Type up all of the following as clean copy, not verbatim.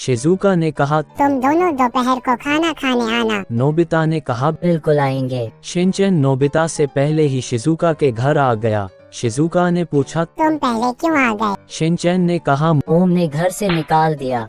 Shizuka ने कहा, तुम दोनों दोपहर को खाना खाने आना। नोबिता ने कहा, बिल्कुल आएंगे। शिनचैन नोबिता से पहले ही शिजुका के घर आ गया। शिजुका ने पूछा, तुम पहले क्यों आ गए? शिनचैन ने कहा, ओम ने घर से निकाल दिया।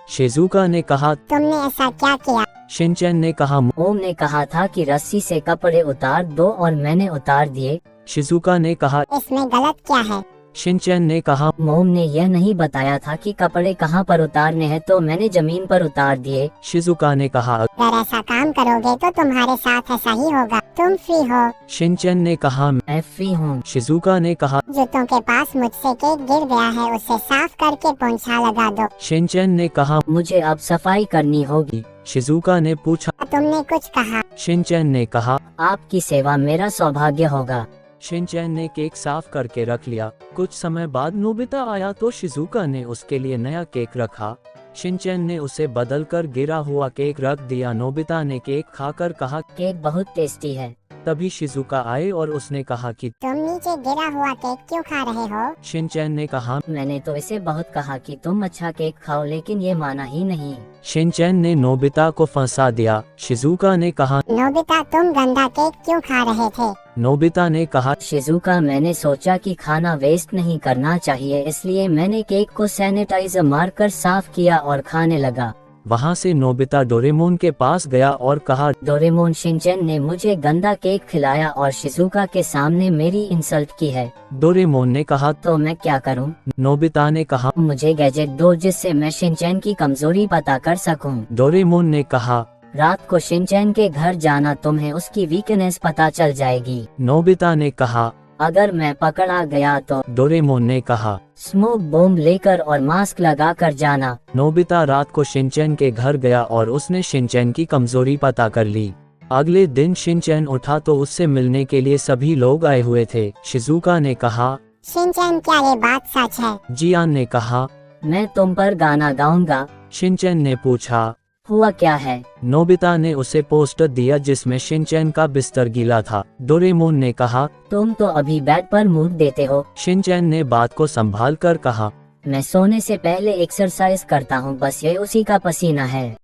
शिजुका ने कहा, तुमने ऐसा क्या किया? शिनचैन ने कहा, ओम ने कहा था कि रस्सी से कपड़े उतार दो और मैंने उतार दिए। शिजुका ने कहा, इसमें गलत क्या है? शिनचैन ने कहा, मोम ने यह नहीं बताया था कि कपड़े कहाँ पर उतारने हैं, तो मैंने जमीन पर उतार दिए। शिजुका ने कहा, अगर ऐसा काम करोगे तो तुम्हारे साथ ऐसा ही होगा। तुम फ्री हो? शिनचैन ने कहा, मैं फ्री हूँ। शिजुका ने कहा, जूतों के पास मुझसे केक गिर गया है, उसे साफ करके पोंछा लगा दो। शिनचैन ने कहा, मुझे अब सफाई करनी होगी। शिजुका ने पूछा, तुमने कुछ कहा? शिनचैन ने कहा, आपकी सेवा मेरा सौभाग्य होगा। शिनचैन ने केक साफ करके रख लिया। कुछ समय बाद नोबिता आया तो शिजुका ने उसके लिए नया केक रखा। शिनचैन ने उसे बदलकर गिरा हुआ केक रख दिया। नोबिता ने केक खाकर कहा, केक बहुत टेस्टी है। तभी शिजुका आए और उसने कहा कि तुम नीचे गिरा हुआ केक क्यों खा रहे हो? शिनचैन ने कहा, मैंने तो इसे बहुत कहा कि तुम अच्छा केक खाओ, लेकिन ये माना ही नहीं। शिनचैन ने नोबिता को फंसा दिया। शिजुका ने कहा, नोबिता तुम गंदा केक क्यों खा रहे थे? नोबिता ने कहा, शिजुका मैंने सोचा कि खाना वेस्ट नहीं करना चाहिए, इसलिए मैंने केक को सैनिटाइजर मारकर साफ किया और खाने लगा। वहाँ से नोबिता डोरेमोन के पास गया और कहा, डोरेमोन, शिनचैन ने मुझे गंदा केक खिलाया और शिजुका के सामने मेरी इंसल्ट की है। डोरेमोन ने कहा, तो मैं क्या करूं? नोबिता ने कहा, मुझे गैजेट दो जिससे मैं शिनचैन की कमजोरी पता कर सकूं। डोरेमोन ने कहा, रात को शिनचैन के घर जाना, तुम्हें उसकी वीकनेस पता चल जाएगी। नोबिता ने कहा, अगर मैं पकड़ा गया तो डोरेमोन ने कहा, स्मोक बॉम्ब लेकर और मास्क लगा कर जाना। नोबिता रात को शिनचैन के घर गया और उसने शिनचैन की कमजोरी पता कर ली। अगले दिन शिनचैन उठा तो उससे मिलने के लिए सभी लोग आए हुए थे। शिजुका ने कहा, शिनचैन क्या ये बात सच है? जियान ने कहा, मैं तुम पर गाना गाऊंगा। शिनचैन ने पूछा, हुआ क्या है? नोबिता ने उसे पोस्टर दिया जिसमें शिनचैन का बिस्तर गीला था। डोरेमोन ने कहा, तुम तो अभी बेड पर मुंह देते हो। शिनचैन ने बात को संभाल कर कहा, मैं सोने से पहले एक्सरसाइज करता हूँ, बस ये उसी का पसीना है।